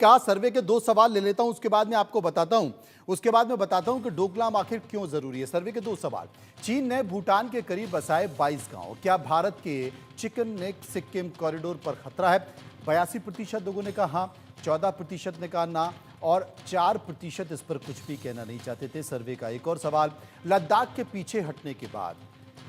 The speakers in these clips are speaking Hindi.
का सर्वे के 2 सवाल ले लेता हूं, उसके बाद में आपको बताता हूं। उसके बाद मैं बताता हूं कि डोकलाम आखिर क्यों जरूरी है। सर्वे के 2 सवाल। चीन ने भूटान के करीब बसाए 22 गांव। क्या भारत के चिकन नेक सिक्किम कॉरिडोर पर खतरा है? 82% लोगों ने कहा हाँ, 14% ने कहा ना और 4% इस पर कुछ भी कहना नहीं चाहते थे। सर्वे का एक और सवाल। लद्दाख के पीछे हटने के बाद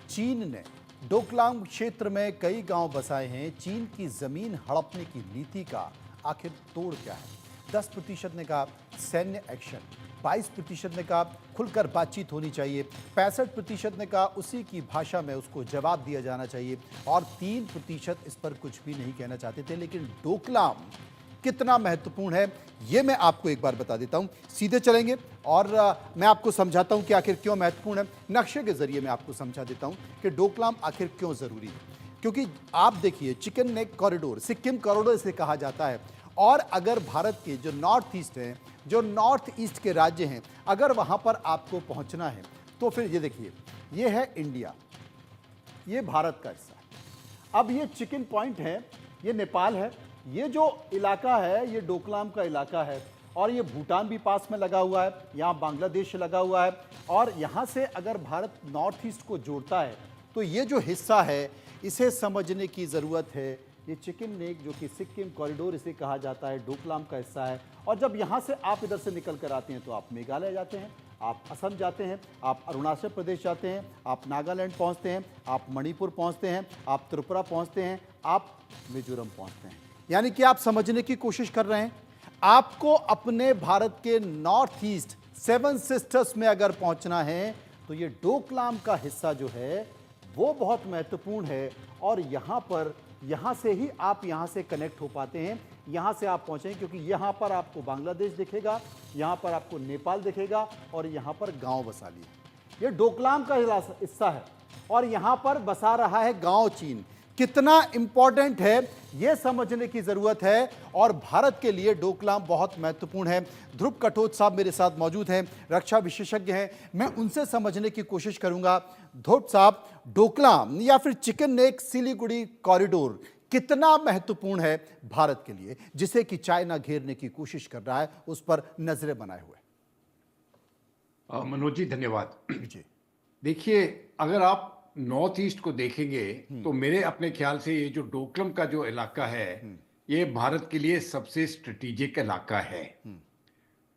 चीन ने डोकलाम क्षेत्र में कई गांव बसाए हैं। चीन की जमीन हड़पने की नीति का आखिर तोड़ क्या है? 10% ने कहा सैन्य एक्शन, 22% ने कहा खुलकर बातचीत होनी चाहिए, 65% ने कहा उसी की भाषा में उसको जवाब दिया जाना चाहिए और 3% इस पर कुछ भी नहीं कहना चाहते थे। लेकिन डोकलाम कितना महत्वपूर्ण है यह मैं आपको एक बार बता देता हूं। सीधे चलेंगे और मैं आपको समझाता हूं कि आखिर क्यों महत्वपूर्ण है। नक्शे के जरिए मैं आपको समझा देता हूं कि डोकलाम आखिर क्यों जरूरी है। क्योंकि आप देखिए, chicken neck corridor, Sikkim corridor इसे कहा जाता है। और अगर भारत के जो नॉर्थ ईस्ट हैं, जो नॉर्थ ईस्ट के राज्य हैं, अगर वहां पर आपको पहुंचना है तो फिर ये देखिए, ये है इंडिया, ये भारत का हिस्सा है। अब ये चिकन पॉइंट है, ये नेपाल है, ये जो इलाका है ये डोकलाम का इलाका है और ये भूटान भी पास में लगा हुआ है, यहाँ बांग्लादेश लगा हुआ है। और यहाँ से अगर भारत नॉर्थ ईस्ट को जोड़ता है तो ये जो हिस्सा है इसे समझने की ज़रूरत है। ये चिकन नेक जो कि सिक्किम कॉरिडोर इसे कहा जाता है, डोकलाम का हिस्सा है। और जब यहाँ से आप इधर से निकल कर आते हैं तो आप मेघालय जाते हैं, आप असम जाते हैं, आप अरुणाचल प्रदेश जाते हैं, आप नागालैंड पहुँचते हैं, आप मणिपुर पहुँचते हैं, आप त्रिपुरा पहुँचते हैं, आप मिजोरम पहुँचते हैं। यानी कि आप समझने की कोशिश कर रहे हैं, आपको अपने भारत के नॉर्थ ईस्ट 7 सिस्टर्स में अगर पहुँचना है तो ये डोकलाम का हिस्सा जो है वो बहुत महत्वपूर्ण है। और यहाँ से ही आप यहाँ से कनेक्ट हो पाते हैं, यहाँ से आप पहुँचें, क्योंकि यहाँ पर आपको बांग्लादेश दिखेगा, यहाँ पर आपको नेपाल दिखेगा और यहाँ पर गांव बसा लिए। ये डोकलाम का हिस्सा है और यहाँ पर बसा रहा है गांव चीन। कितना इंपॉर्टेंट है यह समझने की जरूरत है और भारत के लिए डोकलाम बहुत महत्वपूर्ण है। ध्रुव कटोच साहब मेरे साथ मौजूद हैं, रक्षा विशेषज्ञ हैं, मैं उनसे समझने की कोशिश करूंगा। ध्रुव साहब, डोकलाम या फिर चिकन नेक सिलीगुड़ी कॉरिडोर कितना महत्वपूर्ण है भारत के लिए, जिसे कि चाइना घेरने की कोशिश कर रहा है, उस पर नजरें बनाए हुए? मनोज जी धन्यवाद जी। देखिए, अगर आप नॉर्थ ईस्ट को देखेंगे तो मेरे अपने ख्याल से ये जो डोकलाम का जो इलाका है ये भारत के लिए सबसे स्ट्रेटेजिक इलाका है।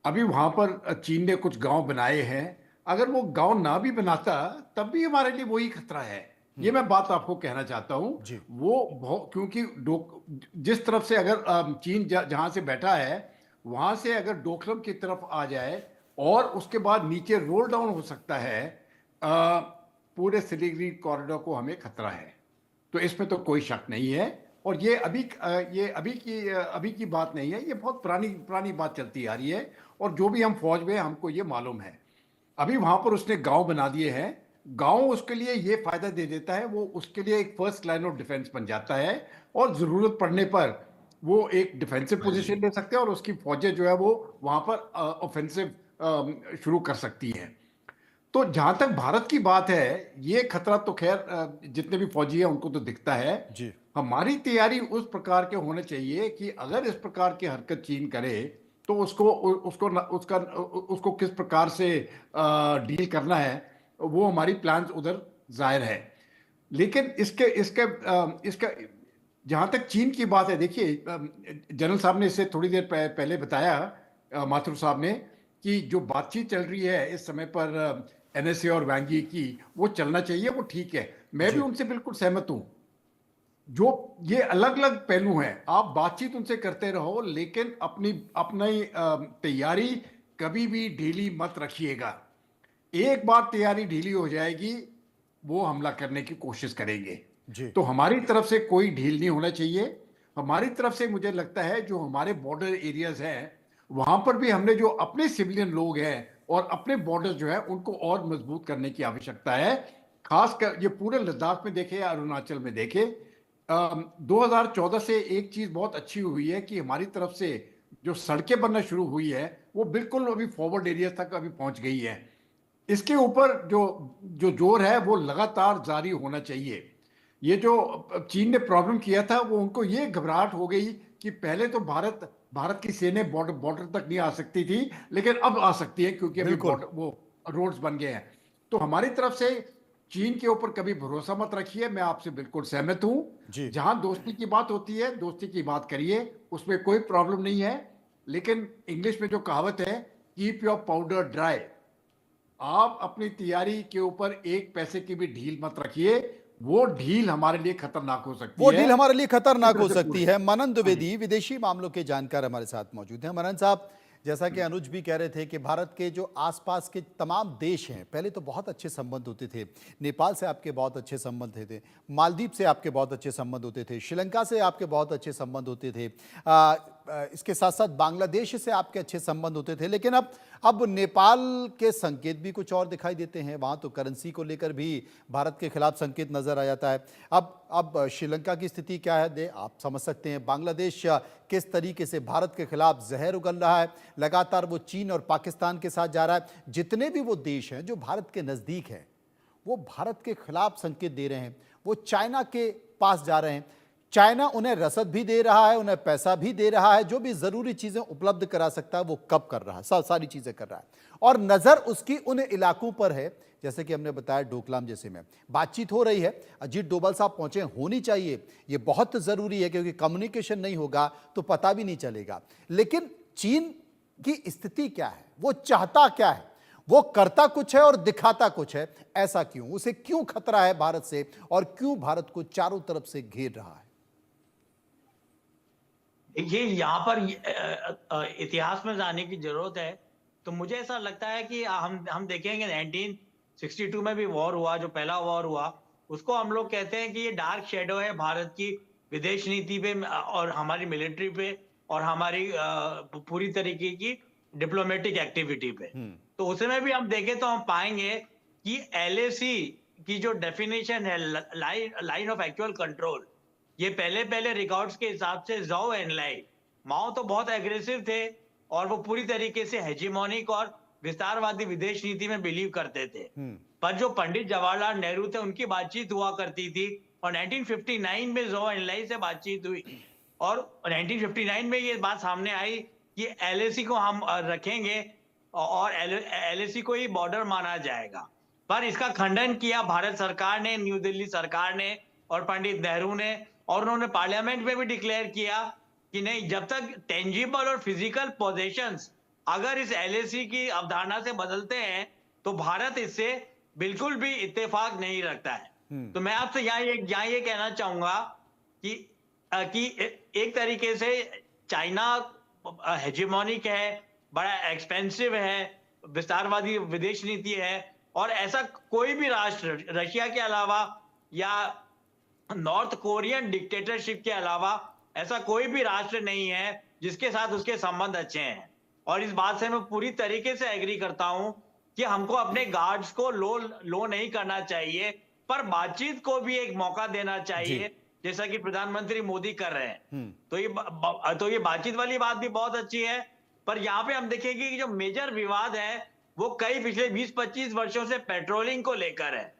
अभी वहां पर चीन ने कुछ गांव बनाए हैं, अगर वो गांव ना भी बनाता तब भी हमारे लिए वही खतरा है। ये मैं बात आपको कहना चाहता हूं। क्योंकि जिस तरफ से अगर चीन जहां से बैठा है वहां से अगर डोकलाम की तरफ आ जाए और उसके बाद नीचे रोल डाउन हो सकता है, पूरे सिलीगुड़ी कॉरिडोर को हमें खतरा है। तो इसमें तो कोई शक नहीं है। और ये अभी की बात नहीं है, ये बहुत पुरानी बात चलती आ रही है और जो भी हम फौज में हमको ये मालूम है। अभी वहां पर उसने गांव बना दिए हैं, गांव उसके लिए ये फायदा दे देता है, वो उसके लिए एक फर्स्ट लाइन ऑफ डिफेंस बन जाता है और जरूरत पड़ने पर वो एक डिफेंसिव पोजीशन ले सकते हैं और उसकी फौजें जो है वो वहां पर ऑफेंसिव शुरू कर सकती हैं। तो जहां तक भारत की बात है, ये खतरा तो खैर जितने भी फौजी हैं उनको तो दिखता है जी। हमारी तैयारी उस प्रकार के होने चाहिए कि अगर इस प्रकार की हरकत चीन करे तो उसको किस प्रकार से डील करना है, वो हमारी प्लान्स उधर जाहिर है। लेकिन इसके इसके इसका जहां तक चीन की बात है, देखिए जनरल साहब ने इससे थोड़ी देर पहले बताया, माथुर साहब ने, कि जो बातचीत चल रही है इस समय पर एनएसए और वांगी की, वो चलना चाहिए, वो ठीक है, मैं भी उनसे बिल्कुल सहमत हूं। जो ये अलग अलग पहलू हैं, आप बातचीत उनसे करते रहो लेकिन अपनी अपनी तैयारी कभी भी ढीली मत रखिएगा। एक बार तैयारी ढीली हो जाएगी वो हमला करने की कोशिश करेंगे। जी। तो हमारी तरफ से कोई ढील नहीं होना चाहिए। हमारी तरफ से मुझे लगता है जो हमारे बॉर्डर एरियाज हैं वहां पर भी हमने जो अपने सिविलियन लोग हैं और अपने बॉर्डर जो है उनको और मजबूत करने की आवश्यकता है। खासकर ये पूरे लद्दाख में देखे या अरुणाचल में देखे, 2014 से एक चीज बहुत अच्छी हुई है कि हमारी तरफ से जो सड़कें बनना शुरू हुई है वो बिल्कुल अभी फॉरवर्ड एरिया तक अभी पहुंच गई है। इसके ऊपर जो जो जोर है वो लगातार जारी होना चाहिए। ये जो चीन ने प्रॉब्लम किया था वो उनको ये घबराहट हो गई कि पहले तो भारत भारत की सेना बॉर्डर तक नहीं आ सकती थी, लेकिन अब आ सकती है क्योंकि अभी बिल्कुल। बॉर्डर वो रोड्स बन गए हैं। तो हमारी तरफ से चीन के ऊपर कभी भरोसा मत रखिए, मैं आपसे बिल्कुल सहमत हूं। जी। जहां दोस्ती की बात होती है, दोस्ती की बात करिए, उसमें कोई प्रॉब्लम नहीं है। लेकिन इंग्लिश में जो कहावत है, कीप योर पाउडर ड्राई, आप अपनी तैयारी के ऊपर एक पैसे की भी ढील मत रखिए। वो ढील हमारे लिए खतरनाक हो सकती वो है। डील हमारे लिए अच्छी खतरनाक तरह हो से सकती पूरे। है। मनन हाँ जी। द्विवेदी विदेशी मामलों के जानकार हमारे साथ मौजूद हैं। मनन साहब, जैसा कि अनुज भी कह रहे थे कि भारत के जो आसपास के तमाम देश हैं, पहले तो बहुत अच्छे संबंध होते थे। नेपाल से आपके बहुत अच्छे संबंध थे, मालदीव से आपके बहुत अच्छे संबंध होते थे, श्रीलंका से आपके बहुत अच्छे संबंध होते थे, इसके साथ साथ बांग्लादेश से आपके अच्छे संबंध होते थे। लेकिन अब नेपाल के संकेत भी कुछ और दिखाई देते हैं। वहाँ तो करेंसी को लेकर भी भारत के खिलाफ संकेत नजर आ जाता है। अब श्रीलंका की स्थिति क्या है दे आप समझ सकते हैं। बांग्लादेश किस तरीके से भारत के खिलाफ जहर उगल रहा है, लगातार वो चीन और पाकिस्तान के साथ जा रहा है। जितने भी वो देश हैं जो भारत के नज़दीक हैं, वो भारत के खिलाफ संकेत दे रहे हैं, वो चाइना के पास जा रहे हैं। चाइना उन्हें रसद भी दे रहा है, उन्हें पैसा भी दे रहा है, जो भी जरूरी चीजें उपलब्ध करा सकता है वो कब कर रहा है, सारी चीजें कर रहा है। और नजर उसकी उन इलाकों पर है, जैसे कि हमने बताया डोकलाम जैसे में बातचीत हो रही है। अजीत डोभाल साहब पहुंचे, होनी चाहिए, ये बहुत जरूरी है, क्योंकि कम्युनिकेशन नहीं होगा तो पता भी नहीं चलेगा। लेकिन चीन की स्थिति क्या है, वो चाहता क्या है, वो करता कुछ है और दिखाता कुछ है। ऐसा क्यों, उसे क्यों खतरा है भारत से, और क्यों भारत को चारों तरफ से घेर रहा है? देखिए, यहाँ पर इतिहास में जाने की जरूरत है। तो मुझे ऐसा लगता है कि हम देखेंगे 1962 में भी वॉर हुआ, जो पहला वॉर हुआ, उसको हम लोग कहते हैं कि ये डार्क शेडो है भारत की विदेश नीति पे और हमारी मिलिट्री पे और हमारी पूरी तरीके की डिप्लोमेटिक एक्टिविटी पे। तो उसमें भी हम देखें तो हम पाएंगे कि एलएसी की जो डेफिनेशन है, लाइन ऑफ एक्चुअल कंट्रोल, ये पहले पहले रिकॉर्ड्स के हिसाब से जाओ एनलाई, माओ तो बहुत एग्रेसिव थे और वो पूरी तरीके से हेजिमोनिक और विस्तारवादी विदेश नीति में बिलीव करते थे। पर जो पंडित जवाहरलाल नेहरू थे, उनकी बातचीत हुआ करती थी और 1959 में जो एनलाई से बातचीत हुई और 1959 में ये बात सामने आई कि एलएसी को हम रखेंगे और एलएसी को ही बॉर्डर माना जाएगा। पर इसका खंडन किया भारत सरकार ने, न्यू दिल्ली सरकार ने और पंडित नेहरू ने, और उन्होंने पार्लियामेंट में भी डिक्लेयर किया कि नहीं, जब तक टेंजिबल और फिजिकल पोजेशंस अगर इस एलएसी की अवधारणा से बदलते हैं तो भारत इससे बिल्कुल भी इत्तेफाक नहीं रखता है। तो मैं आपसे यहाँ ये कहना चाहूंगा कि एक तरीके से चाइना हेजिमोनिक है, बड़ा एक्सपेंसिव है, विस्तारवादी विदेश नीति है, और ऐसा कोई भी राष्ट्र रशिया के अलावा या नॉर्थ कोरियन डिक्टेटरशिप के अलावा ऐसा कोई भी राष्ट्र नहीं है जिसके साथ उसके संबंध अच्छे हैं। और इस बात से मैं पूरी तरीके से एग्री करता हूं कि हमको अपने गार्ड्स को लो नहीं करना चाहिए, पर बातचीत को भी एक मौका देना चाहिए, जैसा कि प्रधानमंत्री मोदी कर रहे हैं। तो ये बातचीत वाली बात भी बहुत अच्छी है। पर यहाँ पे हम देखेंगे कि जो मेजर विवाद है वो कई पिछले 20-25 वर्षों से पेट्रोलिंग को लेकर है।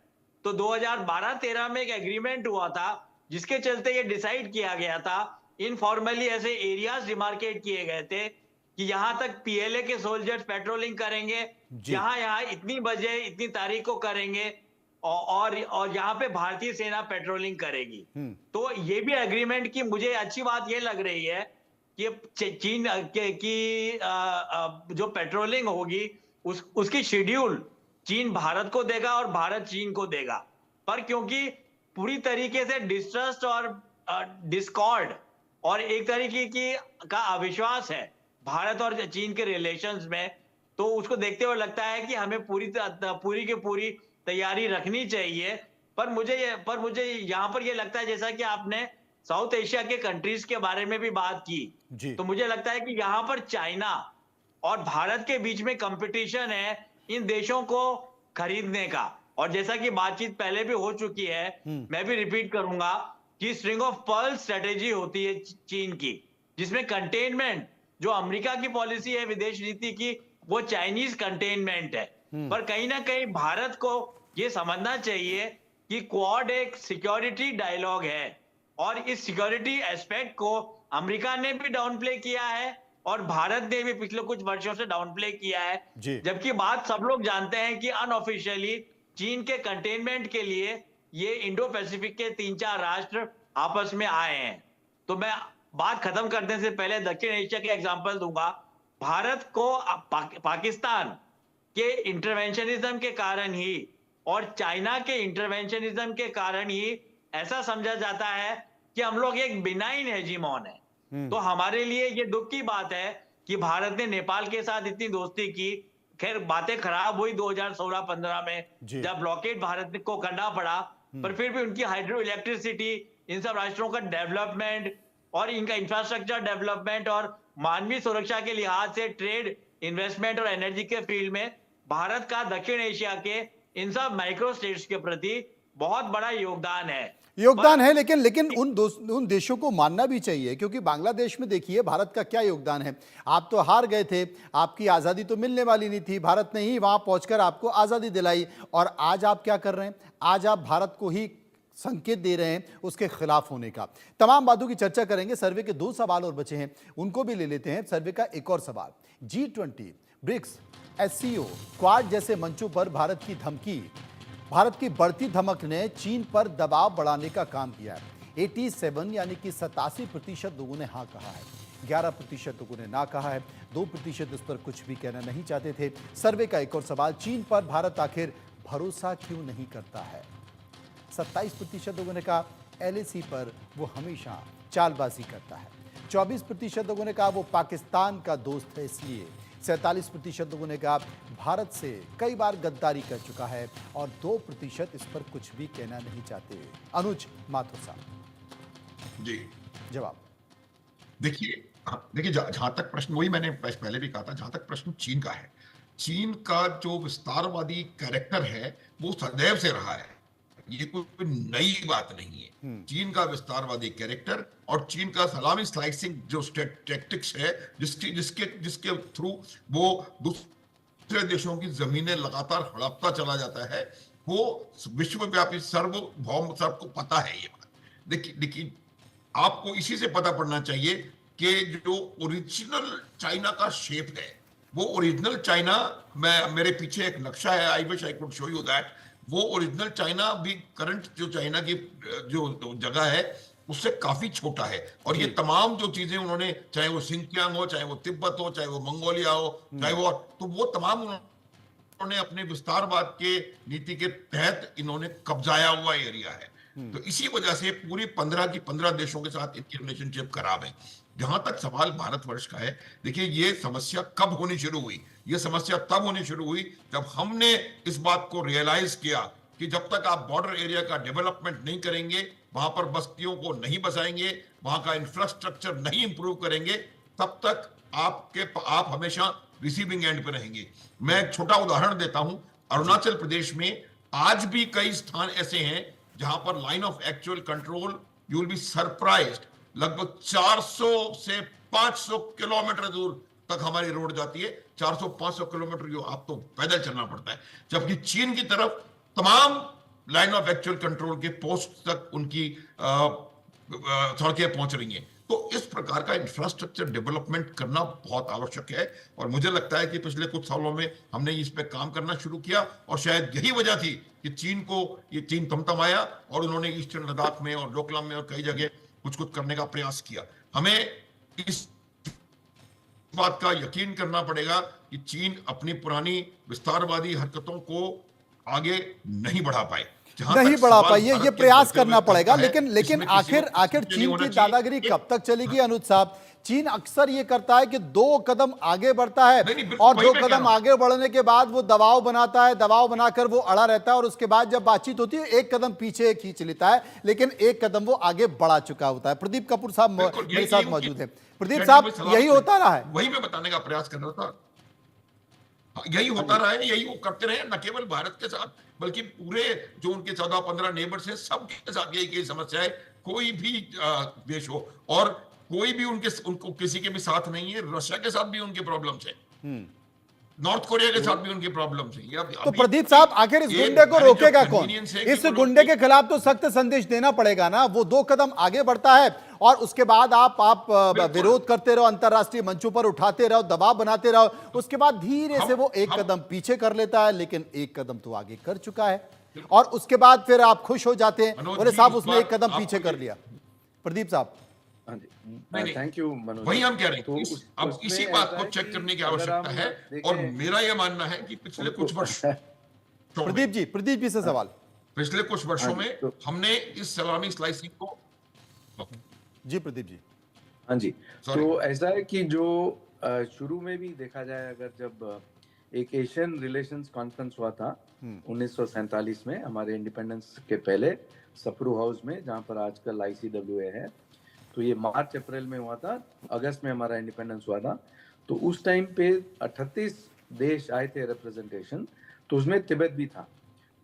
तो 2012-13 में एक एग्रीमेंट हुआ था जिसके चलते ये डिसाइड किया गया था, इनफॉर्मली ऐसे एरियाज डिमार्केट किए गए थे कि यहां तक पीएलए के सोल्जर्स पेट्रोलिंग करेंगे, यहाँ इतनी बजे इतनी तारीख को करेंगे, और यहाँ पे भारतीय सेना पेट्रोलिंग करेगी। तो ये भी एग्रीमेंट की मुझे अच्छी बात ये लग रही है कि चीन की जो पेट्रोलिंग होगी उसकी शेड्यूल चीन भारत को देगा और भारत चीन को देगा। पर क्योंकि पूरी तरीके से डिस्ट्रस्ट और डिस्कॉर्ड और एक तरीके की का अविश्वास है भारत और चीन के रिलेशंस में, तो उसको देखते हुए लगता है कि हमें पूरी की पूरी तैयारी रखनी चाहिए। पर मुझे यहाँ पर ये लगता है, जैसा कि आपने साउथ एशिया के कंट्रीज के बारे में भी बात की, तो मुझे लगता है कि यहाँ पर चाइना और भारत के बीच में कंपटीशन है इन देशों को खरीदने का। और जैसा कि बातचीत पहले भी हो चुकी है, मैं भी रिपीट करूंगा कि स्ट्रिंग ऑफ पर्ल स्ट्रेटेजी होती है चीन की, जिसमें कंटेनमेंट जो अमेरिका की पॉलिसी है विदेश नीति की, वो चाइनीज कंटेनमेंट है। पर कहीं ना कहीं भारत को ये समझना चाहिए कि क्वाड एक सिक्योरिटी डायलॉग है और इस सिक्योरिटी एस्पेक्ट को अमेरिका ने भी डाउन प्ले किया है और भारत ने भी पिछले कुछ वर्षों से डाउन प्ले किया है। जी। जबकि बात सब लोग जानते हैं कि अनऑफिशियली चीन के कंटेनमेंट के लिए ये इंडो पैसिफिक के 3-4 राष्ट्र आपस में आए हैं। तो मैं बात खत्म करने से पहले दक्षिण एशिया के एग्जांपल दूंगा। भारत को पाकिस्तान के इंटरवेंशनिज्म के कारण ही और चाइना के इंटरवेंशनिज्म के कारण ही ऐसा समझा जाता है कि हम लोग एक बिनाइन हेजीमॉन है। तो हमारे लिए ये दुख की बात है कि भारत ने नेपाल के साथ इतनी दोस्ती की। खैर बातें खराब हुई 2016-15 में जब ब्लॉकेड भारत को करना पड़ा, पर फिर भी उनकी हाइड्रो इलेक्ट्रिसिटी, इन सब राष्ट्रों का डेवलपमेंट और इनका इंफ्रास्ट्रक्चर डेवलपमेंट और मानवीय सुरक्षा के लिहाज से ट्रेड, इन्वेस्टमेंट और एनर्जी के फील्ड में भारत का दक्षिण एशिया के इन सब माइक्रो स्टेट्स के प्रति बहुत बड़ा योगदान है। लेकिन उन देशों को मानना भी चाहिए, क्योंकि बांग्लादेश में देखिए भारत का क्या योगदान है। आप तो हार गए थे, आपकी आज़ादी तो मिलने वाली नहीं थी, भारत ने ही वहां पहुंचकर आपको आज़ादी दिलाई, और आज आप क्या कर रहे हैं? आज आप भारत को ही संकेत दे रहे हैं उसके खिलाफ होने का। तमाम बातों की चर्चा करेंगे। सर्वे के 2 सवाल और बचे हैं, उनको भी ले लेते हैं। सर्वे का एक और सवाल, G20, ब्रिक्स, SCO, क्वाड जैसे मंचों पर भारत की बढ़ती धमक ने चीन पर दबाव बढ़ाने का काम किया है। 87 यानी कि 87% लोगों ने हाँ कहा है, 11% लोगों ने ना कहा है, 2% इस पर कुछ भी कहना नहीं चाहते थे। सर्वे का एक और सवाल, चीन पर भारत आखिर भरोसा क्यों नहीं करता है? 27% लोगों ने कहा LAC पर वो हमेशा चालबाजी करता है। 24% लोगों ने कहा वो पाकिस्तान का दोस्त है इसलिए। 47% लोगों ने कहा भारत से कई बार गद्दारी कर चुका है, और 2% इस पर कुछ भी कहना नहीं चाहते। अनुज माथुर साहब जी जवाब। देखिए जहां तक प्रश्न, वही मैंने पहले भी कहा था, जहां तक प्रश्न चीन का है, चीन का जो विस्तारवादी कैरेक्टर है वो सदैव से रहा है, ये कोई नई बात नहीं है। चीन का विस्तारवादी कैरेक्टर और चीन का सलामी स्लाइसिंग जो टैक्टिक्स है, जिसके थ्रू वो दूसरे देशों की जमीनें लगातार हड़पता चला जाता है, वो विश्वव्यापी सबको पता है ये बात। देखिए आपको इसी से पता पड़ना चाहिए कि जो ओरिजिनल चाइना का शेप है, वो ओरिजिनल चाइना, मेरे पीछे एक नक्शा है, I wish I could show you that, वो ओरिजिनल चाइना भी करंट जो चाइना की जो जगह है उससे काफी छोटा है। और ये तमाम जो चीजें उन्होंने, चाहे वो सिंकियांग हो, चाहे वो तिब्बत हो, चाहे वो मंगोलिया हो, चाहे वो तमाम उन्होंने अपने विस्तारवाद के नीति के तहत इन्होंने कब्जाया हुआ एरिया है। तो इसी वजह से पूरी 15 देशों के साथ इनकी रिलेशनशिप खराब है। जहां तक सवाल भारतवर्ष का है, देखिए ये समस्या कब होनी शुरू हुई? ये समस्या तब होनी शुरू हुई जब हमने इस बात को रियलाइज किया कि जब तक आप बॉर्डर एरिया का डेवलपमेंट नहीं करेंगे, वहां पर बस्तियों को नहीं बसाएंगे, वहां का इंफ्रास्ट्रक्चर नहीं इंप्रूव करेंगे, तब तक आप हमेशा रिसीविंग एंड पे रहेंगे। मैं एक छोटा उदाहरण देता हूं, अरुणाचल प्रदेश में आज भी कई स्थान ऐसे हैं जहां पर line of actual control, you will be surprised, लगभग 400 से 500 किलोमीटर दूर तक हमारी रोड जाती है। 400-500 किलोमीटर जो आप तो पैदल चलना पड़ता है, जबकि चीन की तरफ तमाम लाइन ऑफ एक्चुअल कंट्रोल के पोस्ट तक उनकी सड़कें पहुंच रही हैं। तो इस प्रकार का इंफ्रास्ट्रक्चर डेवलपमेंट करना बहुत आवश्यक है, और मुझे लगता है कि पिछले कुछ सालों में हमने इस पे काम करना शुरू किया, और शायद यही वजह थी कि चीन तमतमाया और उन्होंने ईस्टर्न लद्दाख में और डोकलाम में और कई जगह कुछ करने का प्रयास किया। हमें इस बात का यकीन करना पड़ेगा कि चीन अपनी पुरानी विस्तारवादी हरकतों को आगे नहीं बढ़ा पाए, नहीं बढ़ा पाई, ये प्रयास करना पड़ेगा। लेकिन आखिर चीन की दादागिरी कब तक चलेगी? अनुज साहब, चीन अक्सर ये करता है कि 2 कदम आगे बढ़ता है और 2 कदम आगे बढ़ने के बाद वो दबाव बनाता है, दबाव बनाकर वो अड़ा रहता है, और उसके बाद जब बातचीत होती है 1 कदम पीछे खींच लेता है, लेकिन 1 कदम वो आगे बढ़ा चुका होता है। प्रदीप कपूर साहब मेरे साथ मौजूद है। प्रदीप साहब, यही होता रहा है? वही मैं बताने का प्रयास कर रहा था, यही होता रहा है, यही वो करते रहे, न केवल भारत के साथ बल्कि पूरे जो उनके 14-15 नेबर्स हैं सबके साथ यही समस्या है। कोई भी देश हो, और कोई भी उनको किसी के भी साथ नहीं है। रशिया के साथ भी उनके प्रॉब्लम्स है, नॉर्थ कोरिया के साथ भी उनकी प्रॉब्लम्स है। तो प्रदीप साहब, आखिर इस गुंडे को रोकेगा कौन? इस गुंडे के खिलाफ तो सख्त संदेश देना पड़ेगा ना। वो 2 कदम आगे बढ़ता है और उसके बाद आप विरोध करते रहो, अंतर्राष्ट्रीय मंचों पर उठाते रहो, दबाव बनाते रहो, उसके बाद धीरे से वो एक कदम पीछे कर लेता है, लेकिन एक कदम तो आगे कर चुका है, और उसके बाद फिर आप खुश हो जाते हैं, बोले साहब उसने एक कदम पीछे कर लिया। प्रदीप साहब। हाँ जी, थैंक यू मनोज। वही हम कह रहे हैं, तो अब इसी बात को चेक करने की आवश्यकता है, और मेरा यह मानना है कि पिछले कुछ वर्षों प्रदीप जी से सवाल। पिछले कुछ वर्षों में हमने इस सलामी स्लाइसिंग को जी प्रदीप जी। हाँ जी, तो ऐसा है कि जो शुरू में भी देखा जाए, अगर जब एक एशियन रिलेशंस कॉन्फ्रेंस हुआ था 1947 में, हमारे इंडिपेंडेंस के पहले सप्रू हाउस में, जहाँ पर आजकल ICWA है, तो ये मार्च अप्रैल में हुआ था, अगस्त में हमारा इंडिपेंडेंस हुआ था। तो उस टाइम पे 38 देश आए थे रिप्रेजेंटेशन, तो उसमें तिब्बत भी था।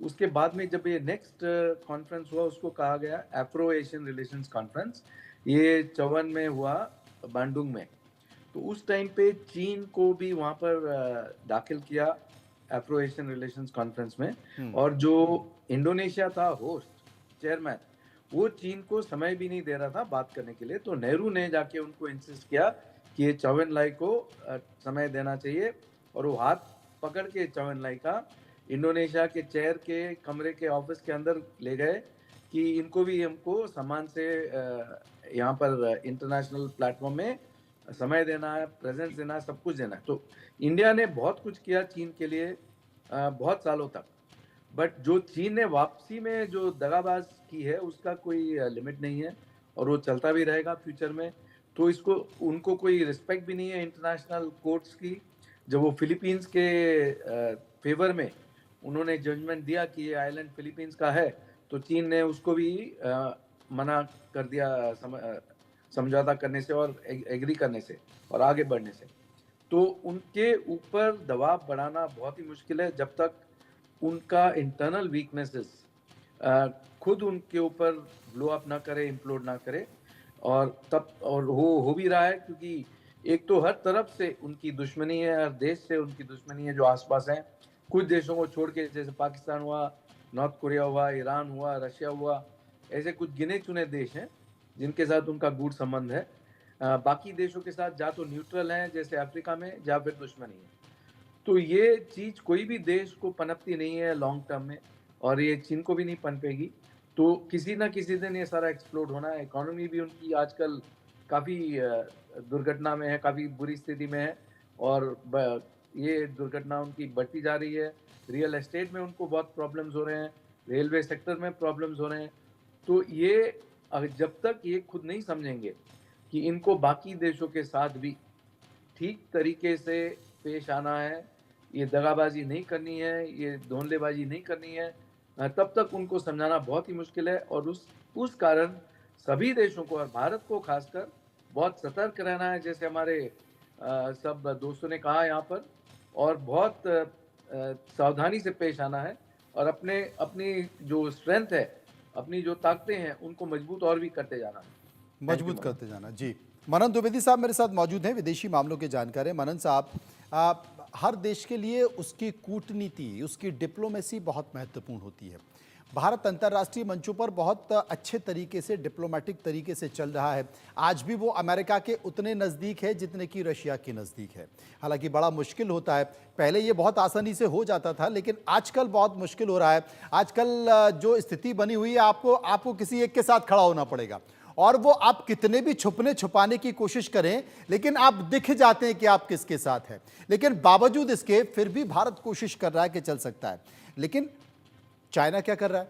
उसके बाद में जब ये नेक्स्ट कॉन्फ्रेंस हुआ, उसको कहा गया अफ्रो एशियन रिलेशंस कॉन्फ्रेंस, ये 54 में हुआ बांडुंग में। तो उस टाइम पे चीन को भी वहाँ पर दाखिल किया अफ्रो एशियन रिलेशंस कॉन्फ्रेंस में, और जो इंडोनेशिया था होस्ट चेयरमैन, वो चीन को समय भी नहीं दे रहा था बात करने के लिए। तो नेहरू ने जाके उनको इंसिस्ट किया कि ये चौ एन लाई को समय देना चाहिए, और वो हाथ पकड़ के चौ एन लाई का इंडोनेशिया के चेयर के कमरे के ऑफिस के अंदर ले गए कि इनको भी हमको सम्मान से यहाँ पर इंटरनेशनल प्लेटफॉर्म में समय देना है, प्रेजेंस देना है, सब कुछ देना है। तो इंडिया ने बहुत कुछ किया चीन के लिए बहुत सालों तक, बट जो चीन ने वापसी में जो दगाबाज की है उसका कोई लिमिट नहीं है, और वो चलता भी रहेगा फ्यूचर में। तो इसको उनको कोई रिस्पेक्ट भी नहीं है इंटरनेशनल कोर्ट्स की। जब वो फिलीपींस के फेवर में उन्होंने जजमेंट दिया कि ये आइलैंड फिलीपींस का है, तो चीन ने उसको भी मना कर दिया समझौता करने से और एग्री करने से और आगे बढ़ने से। तो उनके ऊपर दबाव बढ़ाना बहुत ही मुश्किल है जब तक उनका इंटरनल वीकनेसेस खुद उनके ऊपर ब्लो अप ना करे, इम्प्लोड ना करे। और तब और हो भी रहा है, क्योंकि एक तो हर तरफ से उनकी दुश्मनी है, हर देश से उनकी दुश्मनी है जो आसपास हैं। कुछ देशों को छोड़ के, जैसे पाकिस्तान हुआ, नॉर्थ कोरिया हुआ, ईरान हुआ, रशिया हुआ, ऐसे कुछ गिने चुने देश हैं जिनके साथ उनका गूढ़ संबंध है। बाकी देशों के साथ या तो न्यूट्रल हैं जैसे अफ्रीका में, या फिर दुश्मनी है। तो ये चीज़ कोई भी देश को पनपती नहीं है लॉन्ग टर्म में, और ये चीन को भी नहीं पनपेगी। तो किसी ना किसी दिन ये सारा एक्सप्लोड होना है। इकोनॉमी भी उनकी आजकल काफ़ी दुर्घटना में है, काफ़ी बुरी स्थिति में है, और ये दुर्घटना उनकी बढ़ती जा रही है। रियल एस्टेट में उनको बहुत प्रॉब्लम्स हो रहे हैं, रेलवे सेक्टर में प्रॉब्लम्स हो रहे हैं। तो ये जब तक ये खुद नहीं समझेंगे कि इनको बाकी देशों के साथ भी ठीक तरीके से पेश आना है, ये दगाबाजी नहीं करनी है, ये धोनलेबाजी नहीं करनी है, तब तक उनको समझाना बहुत ही मुश्किल है। और उस कारण सभी देशों को, और भारत को खासकर, बहुत सतर्क रहना है, जैसे हमारे सब दोस्तों ने कहा यहाँ पर, और बहुत सावधानी से पेश आना है, और अपनी जो स्ट्रेंथ है, अपनी जो ताकतें हैं, उनको मजबूत और भी करते जाना है, मजबूत करते जाना। जी, मनन द्विवेदी साहब मेरे साथ मौजूद हैं, विदेशी मामलों के जानकार हैं। मनन साहब, हर देश के लिए उसकी कूटनीति, उसकी डिप्लोमेसी बहुत महत्वपूर्ण होती है। भारत अंतर्राष्ट्रीय मंचों पर बहुत अच्छे तरीके से, डिप्लोमेटिक तरीके से चल रहा है। आज भी वो अमेरिका के उतने नज़दीक है जितने कि रशिया के नज़दीक है। हालांकि बड़ा मुश्किल होता है, पहले ये बहुत आसानी से हो जाता था, लेकिन आजकल बहुत मुश्किल हो रहा है। आजकल जो स्थिति बनी हुई है, आपको किसी एक के साथ खड़ा होना पड़ेगा, और वो आप कितने भी छुपाने की कोशिश करें, लेकिन आप दिख जाते हैं कि आप किसके साथ हैं। लेकिन बावजूद इसके फिर भी भारत कोशिश कर रहा है कि चल सकता है। लेकिन चाइना क्या कर रहा है?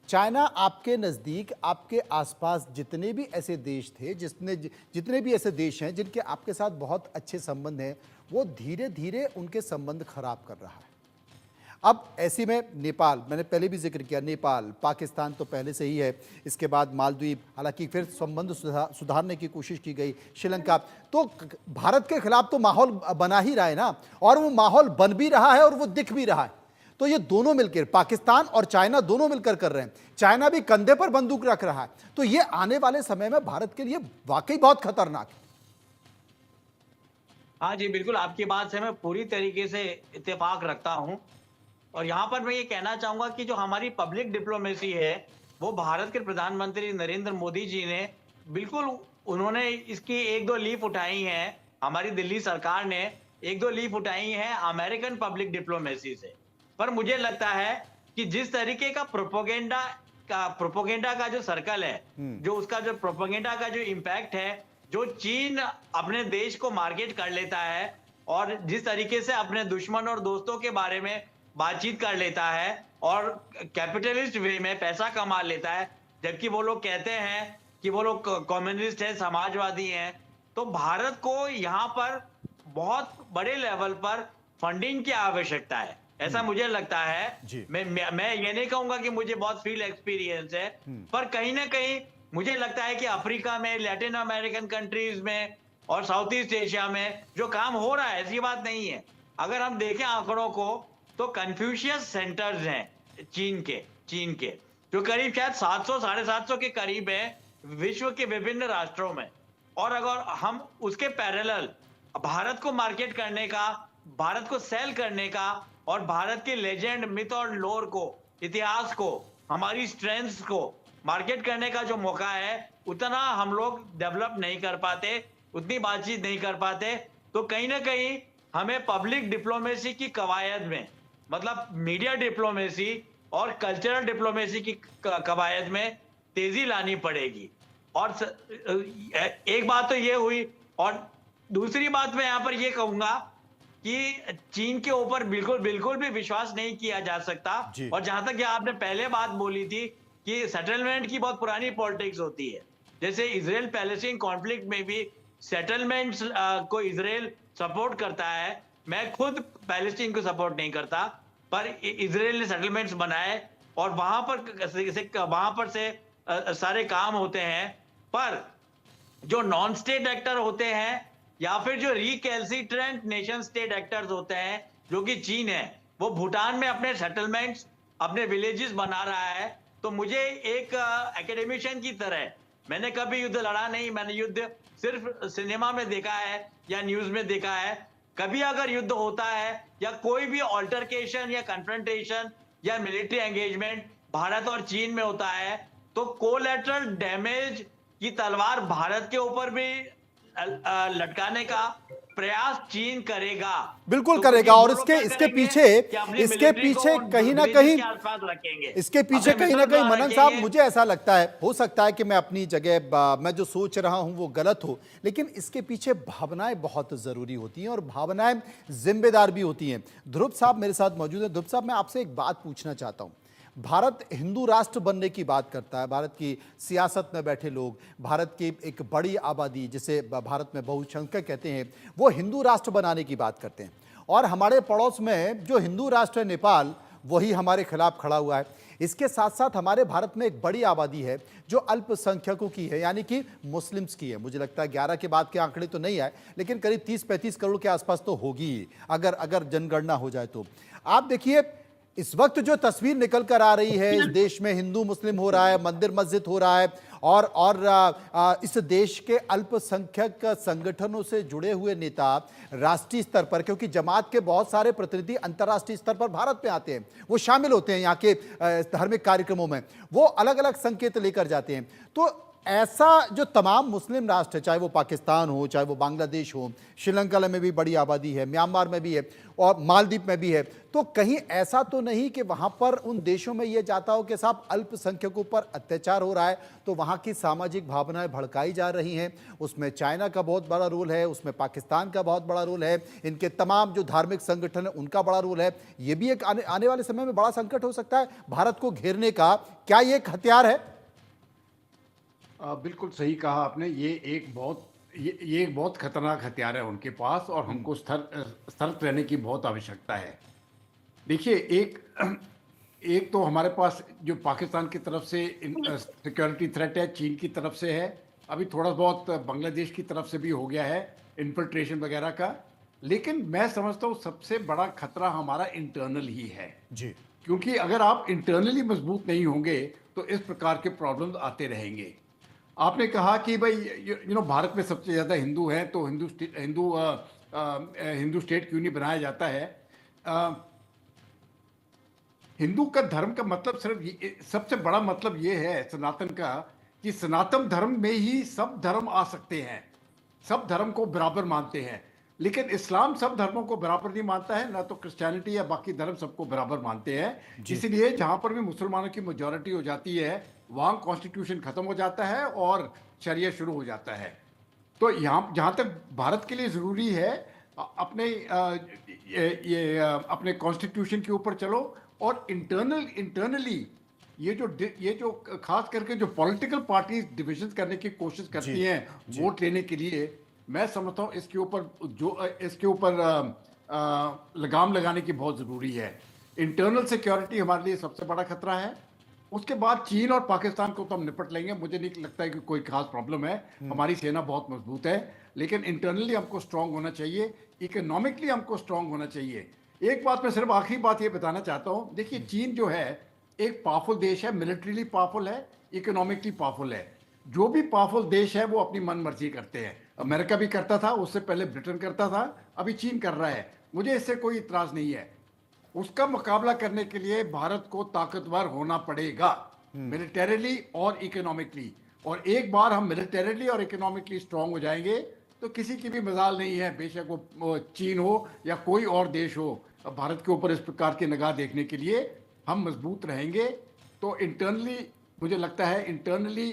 चाइना आपके नज़दीक, आपके आसपास जितने भी ऐसे देश थे, जितने भी ऐसे देश हैं जिनके आपके साथ बहुत अच्छे संबंध हैं, वो धीरे धीरे उनके संबंध खराब कर रहा है। अब ऐसे में नेपाल, मैंने पहले भी जिक्र किया, नेपाल, पाकिस्तान तो पहले से ही है, इसके बाद मालदीव, हालांकि फिर संबंध सुधारने की कोशिश की गई, श्रीलंका। तो भारत के खिलाफ तो माहौल बना ही रहा है ना, और वो माहौल बन भी रहा है और वो दिख भी रहा है। तो ये दोनों मिलकर, पाकिस्तान और चाइना दोनों मिलकर कर रहे हैं। चाइना भी कंधे पर बंदूक रख रहा है। तो ये आने वाले समय में भारत के लिए वाकई बहुत खतरनाक है। हाँ जी, बिल्कुल, आपकी बात से मैं पूरी तरीके से इत्तेफाक रखता हूं। और यहाँ पर मैं ये कहना चाहूंगा कि जो हमारी पब्लिक डिप्लोमेसी है, वो भारत के प्रधानमंत्री नरेंद्र मोदी जी ने बिल्कुल उन्होंने इसकी एक दो लीफ उठाई हैं, हमारी दिल्ली सरकार ने एक दो लीफ उठाई हैं अमेरिकन पब्लिक डिप्लोमेसी से। पर मुझे लगता है कि जिस तरीके का प्रोपोगेंडा का जो सर्कल है, जो उसका जो प्रोपोगेंडा का जो इम्पैक्ट है, जो चीन अपने देश को मार्केट कर लेता है और जिस तरीके से अपने दुश्मन और दोस्तों के बारे में बातचीत कर लेता है और कैपिटलिस्ट वे में पैसा कमा लेता है, जबकि वो लोग कहते हैं कि वो लोग कम्युनिस्ट है, समाजवादी हैं, तो भारत को यहाँ पर बहुत बड़े लेवल पर फंडिंग की आवश्यकता है, ऐसा मुझे लगता है। जी। मैं ये नहीं कहूंगा कि मुझे बहुत फील्ड एक्सपीरियंस है, पर कहीं ना कहीं मुझे लगता है कि अफ्रीका में, लैटिन अमेरिकन कंट्रीज में और साउथ ईस्ट एशिया में जो काम हो रहा है, ऐसी बात नहीं है। अगर हम देखें आंकड़ों को तो कन्फ्यूशियस सेंटर्स हैं चीन के जो करीब शायद 700 750 के करीब है विश्व के विभिन्न राष्ट्रों में। और अगर हम उसके पैरेलल भारत को मार्केट करने का, भारत को सेल करने का और भारत के लेजेंड, मिथ और लोर को, इतिहास को, हमारी स्ट्रेंथ्स को मार्केट करने का जो मौका है, उतना हम लोग डेवलप नहीं कर पाते, उतनी बातचीत नहीं कर पाते। तो कहीं ना कहीं हमें पब्लिक डिप्लोमेसी की कवायद में, मतलब मीडिया डिप्लोमेसी और कल्चरल डिप्लोमेसी की कवायद में तेजी लानी पड़ेगी। और एक बात तो ये हुई, और दूसरी बात मैं यहाँ पर ये कहूंगा कि चीन के ऊपर बिल्कुल भी विश्वास नहीं किया जा सकता। और जहां तक आपने पहले बात बोली थी कि सेटलमेंट की बहुत पुरानी पॉलिटिक्स होती है, जैसे इजराइल पैलेस्टीन कॉन्फ्लिक्ट में भी सेटलमेंट्स को इजराइल सपोर्ट करता है। मैं खुद पैलेस्टीन को सपोर्ट नहीं करता, पर इजराइल ने सेटलमेंट्स बनाए और वहां पर से सारे काम होते हैं। पर जो नॉन स्टेट एक्टर होते हैं या फिर जो रिकैल्सिट्रेंट नेशन स्टेट एक्टर्स होते हैं, जो कि चीन है, वो भूटान में अपने सेटलमेंट्स, अपने विलेजेस बना रहा है। तो मुझे एक एकेडमिशियन की तरह, मैंने कभी युद्ध लड़ा नहीं, मैंने युद्ध सिर्फ सिनेमा में देखा है या न्यूज में देखा है। कभी अगर युद्ध होता है या कोई भी ऑल्टरकेशन या कन्फ्रंटेशन या मिलिट्री एंगेजमेंट भारत और चीन में होता है, तो कोलैटरल डैमेज की तलवार भारत के ऊपर भी लटकाने का प्रयास चीन करेगा, बिल्कुल तो करेगा। और इसके इसके पीछे कहीं ना कहीं मनन साहब, मुझे ऐसा लगता है, हो सकता है कि मैं अपनी जगह मैं जो सोच रहा हूं वो गलत हो, लेकिन इसके पीछे भावनाएं बहुत जरूरी होती हैं और भावनाएं जिम्मेदार भी होती हैं। ध्रुव साहब मेरे साथ मौजूद हैं। ध्रुव साहब, मैं आपसे एक बात पूछना चाहता हूं। भारत हिंदू राष्ट्र बनने की बात करता है, भारत की सियासत में बैठे लोग, भारत की एक बड़ी आबादी जिसे भारत में बहुसंख्यक कहते हैं, वो हिंदू राष्ट्र बनाने की बात करते हैं। और हमारे पड़ोस में जो हिंदू राष्ट्र है नेपाल, वही हमारे खिलाफ खड़ा हुआ है। इसके साथ साथ हमारे भारत में एक बड़ी आबादी है जो अल्पसंख्यकों की है, यानी कि मुस्लिम्स की है। मुझे लगता है 11 के बाद के आंकड़े तो नहीं आए, लेकिन करीब 30-35 करोड़ के आसपास तो होगी अगर जनगणना हो जाए तो। आप देखिए इस वक्त जो तस्वीर निकल कर आ रही है, इस देश में हिंदू मुस्लिम हो रहा है, मंदिर मस्जिद हो रहा है, और इस देश के अल्पसंख्यक संगठनों से जुड़े हुए नेता राष्ट्रीय स्तर पर, क्योंकि जमात के बहुत सारे प्रतिनिधि अंतर्राष्ट्रीय स्तर पर भारत में आते हैं, वो शामिल होते हैं यहाँ के धार्मिक कार्यक्रमों में, वो अलग अलग संकेत लेकर जाते हैं। तो ऐसा जो तमाम मुस्लिम राष्ट्र है, चाहे वो पाकिस्तान हो, चाहे वो बांग्लादेश हो, श्रीलंका में भी बड़ी आबादी है, म्यांमार में भी है और मालदीव में भी है, तो कहीं ऐसा तो नहीं कि वहां पर उन देशों में ये जाता हो कि साहब अल्पसंख्यकों पर अत्याचार हो रहा है, तो वहां की सामाजिक भावनाएं भड़काई जा रही हैं। उसमें चाइना का बहुत बड़ा रोल है, उसमें पाकिस्तान का बहुत बड़ा रोल है, इनके तमाम जो धार्मिक संगठन है उनका बड़ा रोल है। ये भी एक आने वाले समय में बड़ा संकट हो सकता है भारत को घेरने का। क्या ये एक हथियार है? बिल्कुल सही कहा आपने। ये एक बहुत खतरनाक हथियार है उनके पास, और हमको सतर्क रहने की बहुत आवश्यकता है। देखिए, एक तो हमारे पास जो पाकिस्तान की तरफ से सिक्योरिटी थ्रेट है, चीन की तरफ से है, अभी थोड़ा बहुत बांग्लादेश की तरफ से भी हो गया है इन्फिल्ट्रेशन वगैरह का। लेकिन मैं समझता हूँ सबसे बड़ा खतरा हमारा इंटरनल ही है जी, क्योंकि अगर आप इंटरनली मजबूत नहीं होंगे तो इस प्रकार के प्रॉब्लम्स आते रहेंगे। आपने कहा कि भाई भारत में सबसे ज्यादा हिंदू हैं, तो हिंदू स्टेट क्यों नहीं बनाया जाता है। हिंदू का धर्म का मतलब सिर्फ सबसे बड़ा मतलब ये है सनातन का, कि सनातन धर्म में ही सब धर्म आ सकते हैं, सब धर्म को बराबर मानते हैं, लेकिन इस्लाम सब धर्मों को बराबर नहीं मानता है, ना तो क्रिश्चियनिटी या बाकी धर्म सबको बराबर मानते हैं। इसलिए जहां पर भी मुसलमानों की मेजॉरिटी हो जाती है वहां कॉन्स्टिट्यूशन खत्म हो जाता है और शरिया शुरू हो जाता है। तो यहाँ जहां तक भारत के लिए जरूरी है अपने कॉन्स्टिट्यूशन के ऊपर चलो, और इंटरनली ये जो खास करके जो पॉलिटिकल पार्टीज डिविजन करने की कोशिश करती हैं वोट लेने के लिए, मैं समझता हूँ इसके ऊपर लगाम लगाने की बहुत जरूरी है। इंटरनल सिक्योरिटी हमारे लिए सबसे बड़ा खतरा है। उसके बाद चीन और पाकिस्तान को तो हम निपट लेंगे, मुझे नहीं लगता है कि कोई खास प्रॉब्लम है। हमारी सेना बहुत मजबूत है, लेकिन इंटरनली हमको स्ट्रांग होना चाहिए, इकोनॉमिकली हमको स्ट्रांग होना चाहिए। एक बात मैं सिर्फ आखिरी बात ये बताना चाहता हूँ, देखिए चीन जो है एक पावरफुल देश है, मिलिट्रीली पावरफुल है, इकोनॉमिकली पावरफुल है। जो भी पावरफुल देश है वो अपनी मन मर्जी करते हैं। अमेरिका भी करता था, उससे पहले ब्रिटेन करता था, अभी चीन कर रहा है। मुझे इससे कोई इतराज नहीं है। उसका मुकाबला करने के लिए भारत को ताकतवर होना पड़ेगा, मिलिटरीली और इकोनॉमिकली। और एक बार हम मिलिटरीली और इकोनॉमिकली स्ट्रांग हो जाएंगे तो किसी की भी मजाल नहीं है, बेशक वो चीन हो या कोई और देश हो, भारत के ऊपर इस प्रकार की निगाह देखने के लिए हम मजबूत रहेंगे। तो इंटरनली मुझे लगता है इंटरनली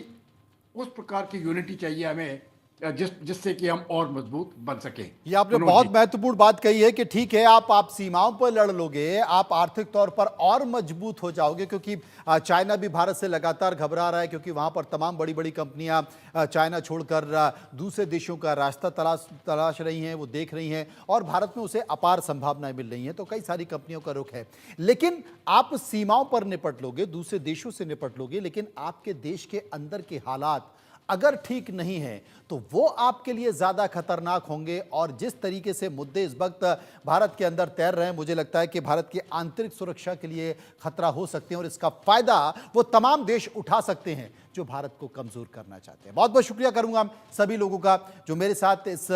उस प्रकार की यूनिटी चाहिए हमें जिससे कि हम और मजबूत बन सकें। ये आपने बहुत महत्वपूर्ण बात कही है कि ठीक है आप सीमाओं पर लड़ लोगे, आप आर्थिक तौर पर और मजबूत हो जाओगे, क्योंकि चाइना भी भारत से लगातार घबरा रहा है, क्योंकि वहां पर तमाम बड़ी बड़ी कंपनियां चाइना छोड़कर दूसरे देशों का रास्ता तलाश रही हैं, वो देख रही हैं, और भारत में उसे अपार संभावनाएं मिल रही हैं। तो कई सारी कंपनियों का रुख है। लेकिन आप सीमाओं पर निपट लोगे, दूसरे देशों से निपट लोगे, लेकिन आपके देश के अंदर के हालात अगर ठीक नहीं है तो वो आपके लिए ज्यादा खतरनाक होंगे। और जिस तरीके से मुद्दे इस वक्त भारत के अंदर तैर रहे हैं, मुझे लगता है कि भारत की आंतरिक सुरक्षा के लिए खतरा हो सकते हैं, और इसका फायदा वो तमाम देश उठा सकते हैं जो भारत को कमजोर करना चाहते हैं। बहुत बहुत शुक्रिया करूंगा सभी लोगों का जो मेरे साथ इस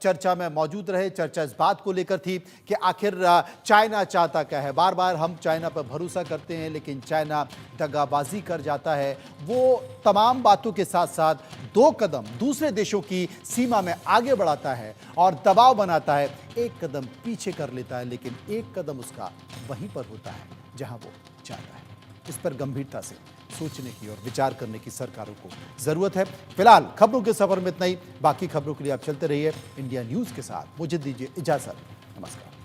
चर्चा में मौजूद रहे। चर्चा इस बात को लेकर थी कि आखिर चाइना चाहता क्या है। बार बार हम चाइना पर भरोसा करते हैं, लेकिन चाइना दगाबाजी कर जाता है। वो तमाम बातों के साथ साथ 2 कदम दूसरे देशों की सीमा में आगे बढ़ाता है और दबाव बनाता है, 1 कदम पीछे कर लेता है, लेकिन 1 कदम उसका वहीं पर होता है जहां वो चाहता है। इस पर गंभीरता से सोचने की और विचार करने की सरकारों को जरूरत है। फिलहाल खबरों के सफर में इतना ही। बाकी खबरों के लिए आप चलते रहिए इंडिया न्यूज के साथ। मुझे दीजिए इजाजत। नमस्कार।